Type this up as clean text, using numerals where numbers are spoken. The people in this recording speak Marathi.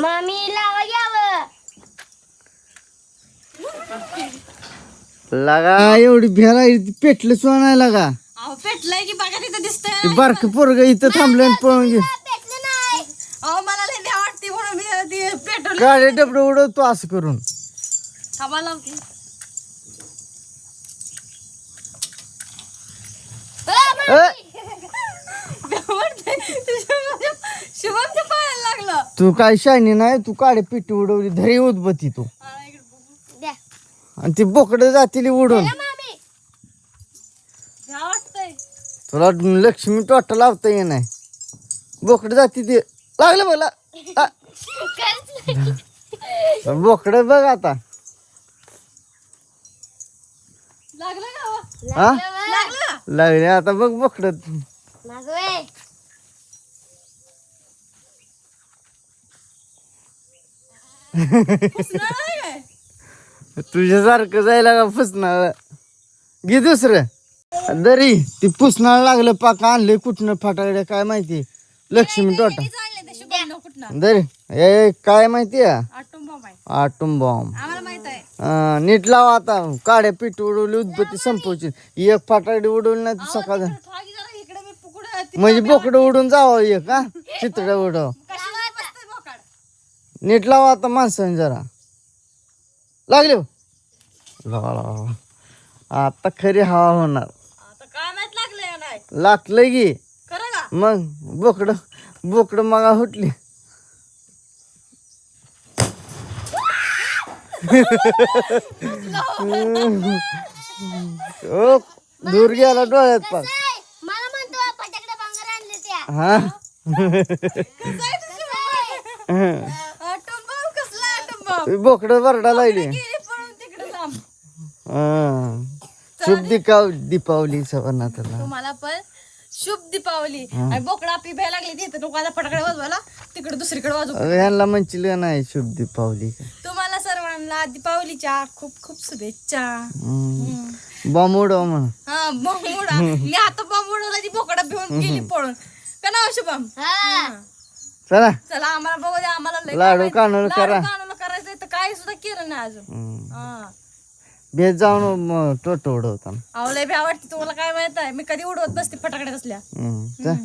मामी लावा घ्यावं. लगा एवढी भेला पेटलं सोय नाही लगा. अहो पेटलंय की बघा तिथं दिसतंय. ते बारक पोरग इथं थांबलं आणि पळून गे. पेटलं नाही. अहो मला लय भ्या वाटते म्हणून मी ते पेट्रोल गाडी डबड उडवतो असं करून. थांबा लावते. ए, शुभमच्या पायाला लागलं. तू काय शायनी नाही तू काढे पिटी उडवली धरी उदबती तू द्या. आणि ती बोकड जातील उडून. मामी भ्या वाटतंय. तुला लक्ष्मी टोटा लावता ये नाही बोकड जाती ते लागलं मला बोकड बघ आता. लागलं का हो? हा लागलं. लागले आता बघ बोकड. मागवे. फुसणार नाही काय? तुझ्यासारखं जायला का फुसणार घे दुसरं दरी ती पुसनाळ लागलं पाक आणले कुठनं फाटाकडे काय माहिती लक्ष्मी टोटा मी चालले ते शुभमनं कुठनं. दरी ए काय माहिती आटून बॉम्ब आहे. आटूम बॉम्ब आम्हाला माहित आहे. नीट लावा आता काड्या पीठ उडवली उदबत्ती संपवची एक फाटाकडे उडवली नाही तर सकाळ तिकडं थागी जरा इकडे मी पुकडं ती म्हणजे बोकडं उडून जावं एक हा चितडं उडव कशाला बसतंय बोकाड. नीट लावा आता माणसाने जरा लागले हो. लावा, लावा. आता खरी हवा होणार आता काय माहित लागलंय का नाही. लागलं की खरं का? मग बोकड बोकड मगा हुटली. ओ दूर गेला डोळ्यात पाक. मला म्हणतो फटाकडे भांगर आणले त्या. हा कसं आहे तुझं बाबा? आटून बॉम्ब कसला आटून बॉम्ब? बोकड वरडा लागली. गेली पळून तिकडे लांब. शुभ दीपावली सवर्णातला. तुम्हाला पण शुभ दीपावली. आणि बोकडा आपली भ्या लागली तिथं लोकांना फटाकडे वाजवायला तिकडे दुसरीकडे वाजव. ह्यांना म्हणशील का नाही शुभ दीपावली. तुम्हाला सर्वांना दीपावलीच्या खूप खूप शुभेच्छा. बॉम्ब उडव म्हण. हा बॉम्ब उडा. मी आता बॉम्ब उडवला ती बोकडा भिवून गेली पळून. का नाव शुभम? हा. चला चला आम्हाला बघू द्या. आम्हाला लय लाडू काय कानूल माहिती. करा. लाडू कानूल करायचंय तर काय सुद्धा केलं नाही अजून. हा भेट जाऊन टोट उडवताना. अहो लय भ्या वाटते. तुम्हाला काय माहित आहे मी कधी उडवत नसते फटाकडे असल्या. चल.